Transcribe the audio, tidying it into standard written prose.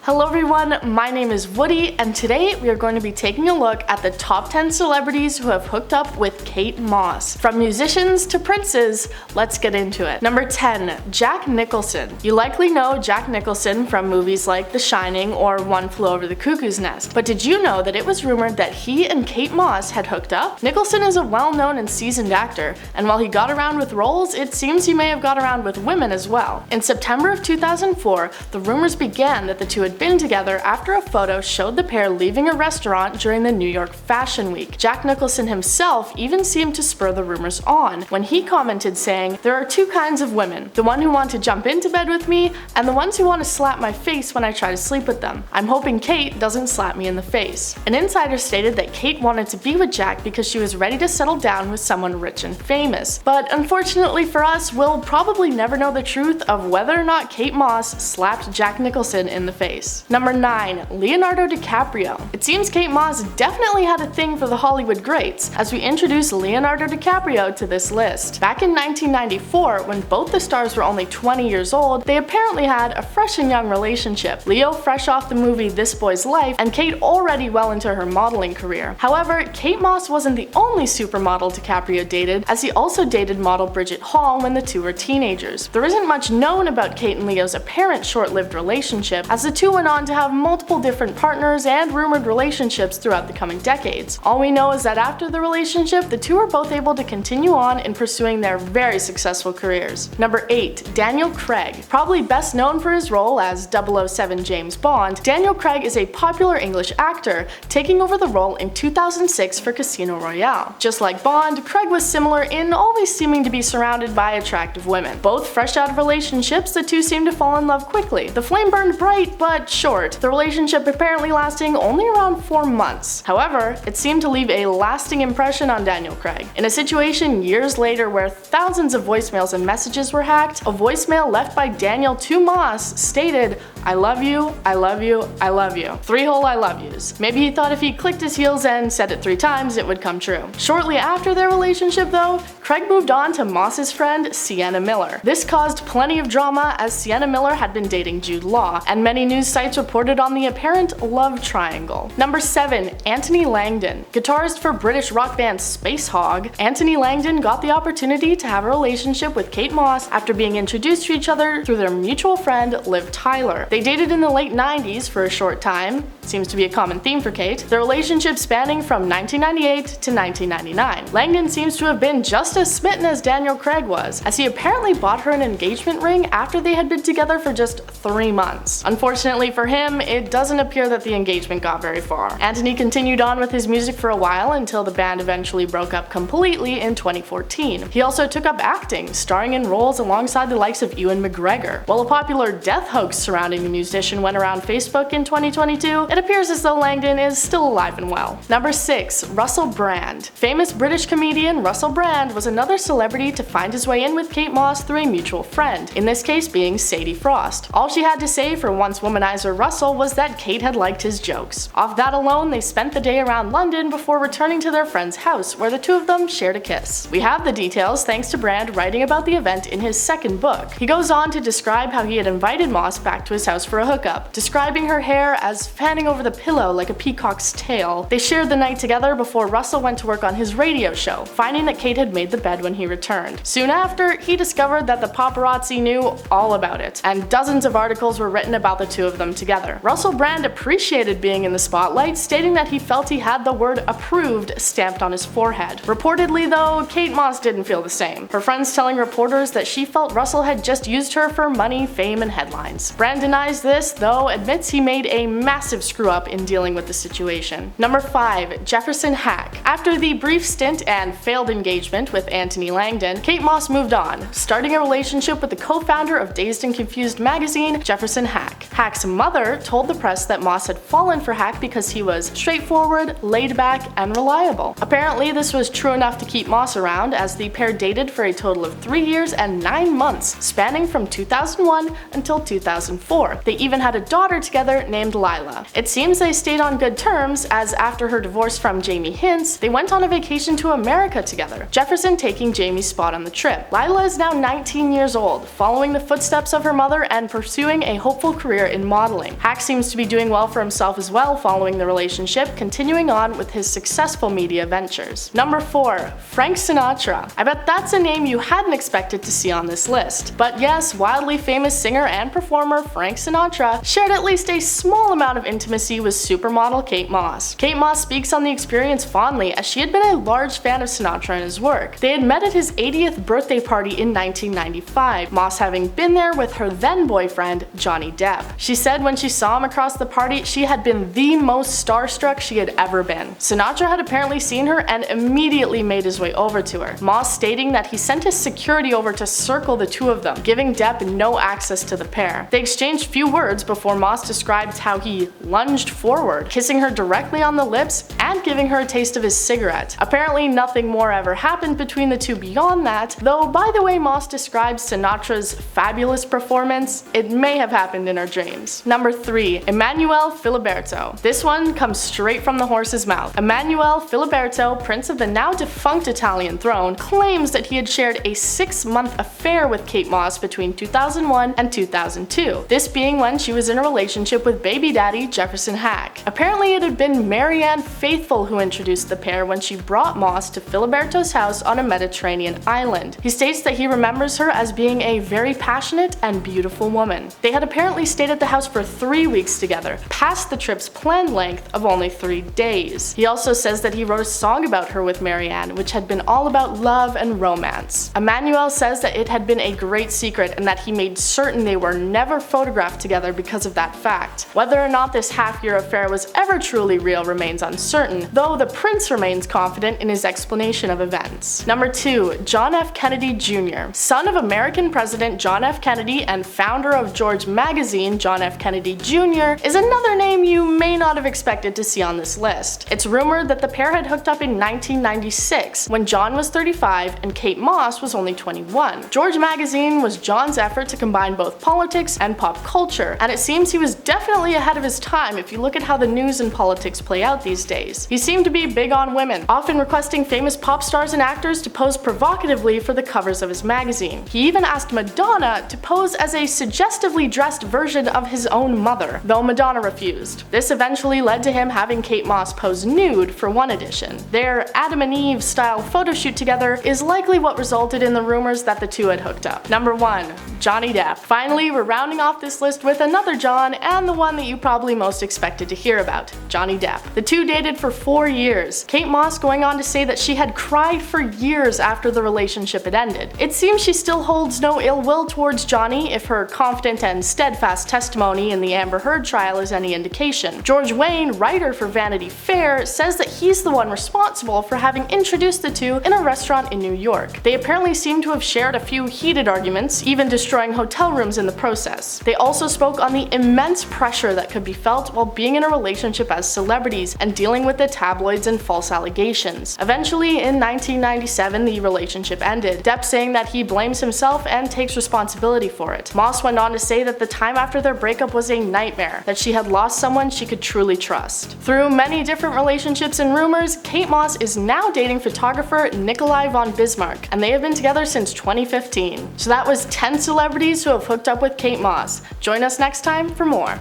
Hello everyone, my name is Woody, and today we are going to be taking a look at the top 10 celebrities who have hooked up with Kate Moss. From musicians to princes, let's get into it. Number 10, Jack Nicholson. You likely know Jack Nicholson from movies like The Shining or One Flew Over the Cuckoo's Nest, but did you know that it was rumored that he and Kate Moss had hooked up? Nicholson is a well-known and seasoned actor, and while he got around with roles, it seems he may have got around with women as well. In September of 2004, the rumors began that the two had been together after a photo showed the pair leaving a restaurant during the New York Fashion Week. Jack Nicholson himself even seemed to spur the rumors on when he commented saying, "There are two kinds of women, the one who want to jump into bed with me and the ones who want to slap my face when I try to sleep with them. I'm hoping Kate doesn't slap me in the face." An insider stated that Kate wanted to be with Jack because she was ready to settle down with someone rich and famous. But unfortunately for us, we'll probably never know the truth of whether or not Kate Moss slapped Jack Nicholson in the face. Number 9, Leonardo DiCaprio. It seems Kate Moss definitely had a thing for the Hollywood greats, as we introduce Leonardo DiCaprio to this list. Back in 1994, when both the stars were only 20 years old, they apparently had a fresh and young relationship. Leo fresh off the movie This Boy's Life, and Kate already well into her modeling career. However, Kate Moss wasn't the only supermodel DiCaprio dated, as he also dated model Bridget Hall when the two were teenagers. There isn't much known about Kate and Leo's apparent short-lived relationship, as the two went on to have multiple different partners and rumored relationships throughout the coming decades. All we know is that after the relationship, the two were both able to continue on in pursuing their very successful careers. Number 8, Daniel Craig. Probably best known for his role as 007 James Bond, Daniel Craig is a popular English actor, taking over the role in 2006 for Casino Royale. Just like Bond, Craig was similar in always seeming to be surrounded by attractive women. Both fresh out of relationships, the two seemed to fall in love quickly. The flame burned bright, but short, the relationship apparently lasting only around 4 months. However, it seemed to leave a lasting impression on Daniel Craig. In a situation years later where thousands of voicemails and messages were hacked, a voicemail left by Daniel to Moss stated, "I love you, I love you, I love you." 3 whole I love yous. Maybe he thought if he clicked his heels and said it 3 times, it would come true. Shortly after their relationship though, Craig moved on to Moss's friend Sienna Miller. This caused plenty of drama as Sienna Miller had been dating Jude Law, and many news sites reported on the apparent love triangle. Number 7, Anthony Langdon. Guitarist for British rock band Spacehog, Anthony Langdon got the opportunity to have a relationship with Kate Moss after being introduced to each other through their mutual friend Liv Tyler. They dated in the late 90s for a short time, seems to be a common theme for Kate, the relationship spanning from 1998 to 1999. Langdon seems to have been just as smitten as Daniel Craig was, as he apparently bought her an engagement ring after they had been together for just 3 months. Unfortunately for him, it doesn't appear that the engagement got very far. Anthony continued on with his music for a while until the band eventually broke up completely in 2014. He also took up acting, starring in roles alongside the likes of Ewan McGregor. While a popular death hoax surrounding the musician went around Facebook in 2022, it appears as though Langdon is still alive and well. Number 6, Russell Brand. Famous British comedian Russell Brand was another celebrity to find his way in with Kate Moss through a mutual friend, in this case being Sadie Frost. All she had to say for once womanizer Russell was that Kate had liked his jokes. Off that alone, they spent the day around London before returning to their friend's house, where the two of them shared a kiss. We have the details thanks to Brand writing about the event in his second book. He goes on to describe how he had invited Moss back to his house for a hookup, describing her hair as fanning over the pillow like a peacock's tail. They shared the night together before Russell went to work on his radio show, finding that Kate had made the bed when he returned. Soon after, he discovered that the paparazzi knew all about it, and dozens of articles were written about the two of them together. Russell Brand appreciated being in the spotlight, stating that he felt he had the word approved stamped on his forehead. Reportedly though, Kate Moss didn't feel the same, her friends telling reporters that she felt Russell had just used her for money, fame, and headlines. Brand denies this, though admits he made a massive screw up in dealing with the situation. Number 5, Jefferson Hack. After the brief stint and failed engagement with Anthony Langdon, Kate Moss moved on, starting a relationship with the co-founder of Dazed and Confused magazine, Jefferson Hack. Hack's mother told the press that Moss had fallen for Hack because he was straightforward, laid back, and reliable. Apparently, this was true enough to keep Moss around, as the pair dated for a total of 3 years and 9 months, spanning from 2001 until 2004. 2004. They even had a daughter together named Lila. It seems they stayed on good terms, as after her divorce from Jamie Hintz, they went on a vacation to America together, Jefferson taking Jamie's spot on the trip. Lila is now 19 years old, following the footsteps of her mother and pursuing a hopeful career in modeling. Hack seems to be doing well for himself as well following the relationship, continuing on with his successful media ventures. Number 4. Frank Sinatra. I bet that's a name you hadn't expected to see on this list. But yes, wildly famous singer and performer Frank Sinatra shared at least a small amount of intimacy with supermodel Kate Moss. Kate Moss speaks on the experience fondly, as she had been a large fan of Sinatra and his work. They had met at his 80th birthday party in 1995, Moss having been there with her then boyfriend, Johnny Depp. She said when she saw him across the party, she had been the most starstruck she had ever been. Sinatra had apparently seen her and immediately made his way over to her, Moss stating that he sent his security over to circle the two of them, giving Depp no access to the pair. They exchanged few words before Moss described how he lunged forward, kissing her directly on the lips and giving her a taste of his cigarette. Apparently nothing more ever happened between the two beyond that, though by the way Moss describes Sinatra's fabulous performance, it may have happened in her dreams. Number 3. Emanuele Filiberto. This one comes straight from the horse's mouth. Emanuele Filiberto, prince of the now defunct Italian throne, claims that he had shared a 6-month affair with Kate Moss between 2001 and 2002, this being when she was in a relationship with baby daddy Jefferson Hack. Apparently it had been Marianne Faithfull who introduced the pair when she brought Moss to Filiberto's house on a Mediterranean island. He states that he remembers her as being a very passionate and beautiful woman. They had apparently stayed at the house for 3 weeks together, past the trip's planned length of only 3 days. He also says that he wrote a song about her with Marianne, which had been all about love and romance. Emanuele says that it had been a great secret and that he made certain they were never photographed together because of that fact. Whether or not this half-year affair was ever truly real remains uncertain, though the prince remains confident in his explanation of events. Number 2. John F. Kennedy Jr. Son of American President John F. Kennedy and founder of George Magazine, John F. Kennedy Jr. is another name you may not have expected to see on this list. It's rumored that the pair had hooked up in 1996, when John was 35 and Kate Moss was only 21. George Magazine was John's effort to combine both politics and pop culture, and it seems he was definitely ahead of his time if you look at how the news and politics play out these days. He seemed to be big on women, often requesting famous pop stars and actors to pose provocatively for the covers of his magazine. He even asked Madonna to pose as a suggestively dressed version of his own mother, though Madonna refused. This eventually led to him having Kate Moss pose nude for one edition. Their Adam and Eve style photo shoot together is likely what resulted in the rumors that the two had hooked up. Number 1. Johnny Depp. Finally, we're rounding off this list with another John, and the one that you probably most expected to hear about, Johnny Depp. The two dated for 4 years, Kate Moss going on to say that she had cried for years after the relationship had ended. It seems she still holds no ill will towards Johnny, if her confident and steadfast testimony in the Amber Heard trial is any indication. George Wayne, writer for Vanity Fair, says that he's the one responsible for having introduced the two in a restaurant in New York. They apparently seem to have shared a few heated arguments, even destroying hotel rooms in the process. They also spoke on the immense pressure that could be felt while being in a relationship as celebrities and dealing with the tabloids and false allegations. Eventually, in 1997, the relationship ended, Depp saying that he blames himself and takes responsibility for it. Moss went on to say that the time after their breakup was a nightmare, that she had lost someone she could truly trust. Through many different relationships and rumors, Kate Moss is now dating photographer Nikolai von Bismarck, and they have been together since 2015. So that was 10 celebrities who have hooked up with Kate Moss. Join us next time for more.